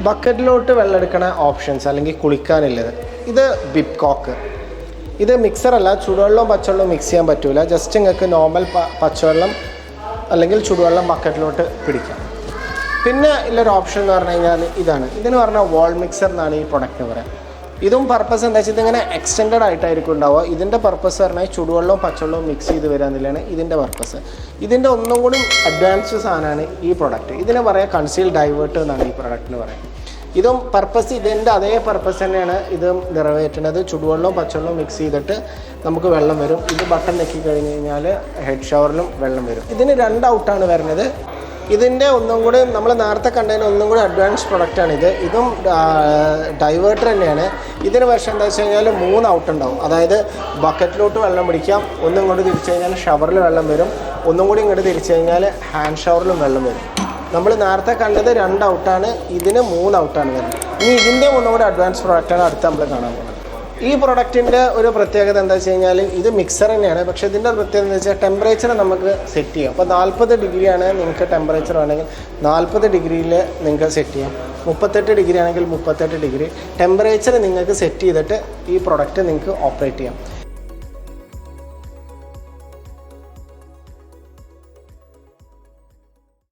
ബക്കറ്റിലോട്ട് വെള്ളം എടുക്കുന്ന ഓപ്ഷൻസ് അല്ലെങ്കിൽ കുളിക്കാനുള്ളത്. ഇത് ബിബ്കോക്ക്. ഇത് മിക്സറല്ല, ചുടുവെള്ളവും പച്ചവെള്ളവും മിക്സ് ചെയ്യാൻ പറ്റില്ല. ജസ്റ്റ് നിങ്ങൾക്ക് നോർമൽ പച്ചവെള്ളം അല്ലെങ്കിൽ ചുടുവെള്ളം ബക്കറ്റിലോട്ട് പിടിക്കാം. പിന്നെ ഉള്ളൊരു ഓപ്ഷൻ എന്ന് പറഞ്ഞു കഴിഞ്ഞാൽ ഇതാണ്. ഇതിന് പറഞ്ഞാൽ വാൾ മിക്സർ എന്നാണ് ഈ പ്രൊഡക്റ്റിന് പറയാം. ഇതും പർപ്പസ് എന്താ വെച്ചാൽ ഇതിങ്ങനെ എക്സ്റ്റെൻഡ് ആയിട്ടായിരിക്കും ഉണ്ടാവുക. ഇതിൻ്റെ പർപ്പസ് പറഞ്ഞാൽ ചുടുവെള്ളവും പച്ചവെള്ളവും മിക്സ് ചെയ്ത് വരിക എന്നുള്ളതാണ് ഇതിൻ്റെ പർപ്പസ്. ഇതിൻ്റെ ഒന്നും കൂടി അഡ്വാൻസ്ഡ് സാധനമാണ് ഈ പ്രൊഡക്റ്റ്. ഇതിനെ പറയാം കൺസീൽ ഡൈവേർട്ട് എന്നാണ് ഈ പ്രൊഡക്റ്റിന് പറയാം. ഇതും പർപ്പസ് ഇതിൻ്റെ അതേ പർപ്പസ് തന്നെയാണ് ഇതും നിറവേറ്റുന്നത്. ചുടുവെള്ളവും പച്ചവെള്ളവും മിക്സ് ചെയ്തിട്ട് നമുക്ക് വെള്ളം വരും. ഇത് ബട്ടൺ നെക്കി കഴിഞ്ഞ് കഴിഞ്ഞാൽ ഹെഡ് ഷവറിലും വെള്ളം വരും. ഇതിന് 2 ഔട്ടാണ് വരുന്നത്. ഇതിൻ്റെ ഒന്നും കൂടി നമ്മൾ നേരത്തെ കണ്ടതിന് ഒന്നും കൂടി അഡ്വാൻസ് പ്രൊഡക്റ്റാണിത്. ഇതും ഡൈവേർട്ടർ തന്നെയാണ്. ഇതിന് പക്ഷേ എന്താ വെച്ച് കഴിഞ്ഞാൽ 3 ഔട്ട് ഉണ്ടാവും. അതായത് ബക്കറ്റിലോട്ട് വെള്ളം പിടിക്കാം, ഒന്നും ഇങ്ങോട്ട് തിരിച്ചു കഴിഞ്ഞാൽ ഷവറിൽ വെള്ളം വരും, ഒന്നും കൂടി ഇങ്ങോട്ട് തിരിച്ചു കഴിഞ്ഞാൽ ഹാൻഡ് ഷവറിലും വെള്ളം വരും. നമ്മൾ നേരത്തെ കണ്ടത് 2 ഔട്ടാണ്, ഇതിന് 3 ഔട്ടാണ് വരുന്നത്. ഇനി ഇതിൻ്റെ ഒന്നും കൂടി അഡ്വാൻസ് പ്രൊഡക്റ്റാണ് അടുത്ത് നമ്മൾ കാണാൻ പോകുന്നത്. ഈ പ്രൊഡക്റ്റിൻ്റെ ഒരു പ്രത്യേകത എന്താ വെച്ച് കഴിഞ്ഞാൽ ഇത് മിക്സർ തന്നെയാണ്. പക്ഷേ ഇതിൻ്റെ പ്രത്യേകത എന്താ വെച്ചാൽ ടെമ്പറേച്ചർ നമുക്ക് സെറ്റ് ചെയ്യാം. അപ്പോൾ 40 ഡിഗ്രിയാണ് നിങ്ങൾക്ക് ടെമ്പറേച്ചർ വേണമെങ്കിൽ 40 ഡിഗ്രിയിൽ നിങ്ങൾക്ക് സെറ്റ് ചെയ്യാം. 38 ഡിഗ്രി ആണെങ്കിൽ 38 ഡിഗ്രി ടെമ്പറേച്ചർ നിങ്ങൾക്ക് സെറ്റ് ചെയ്തിട്ട് ഈ പ്രൊഡക്റ്റ് നിങ്ങൾക്ക് ഓപ്പറേറ്റ് ചെയ്യാം.